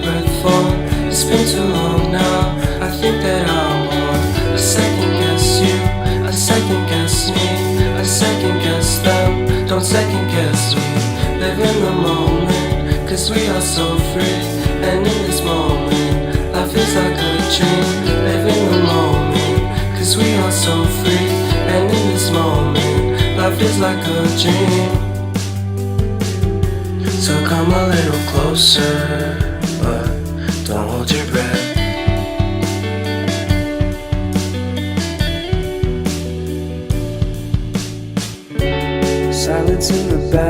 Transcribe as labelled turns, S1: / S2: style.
S1: breath for? It's been too long now, I think that I'm on. I second guess you, I second guess me, I second guess them. Don't second guess me. Live in the moment, cause we are so free. And in this moment, life is like a dream. Live in the moment, cause we are so free. And in this moment, life is like a dream. So come a little closer, but don't hold your breath. Silence in the back.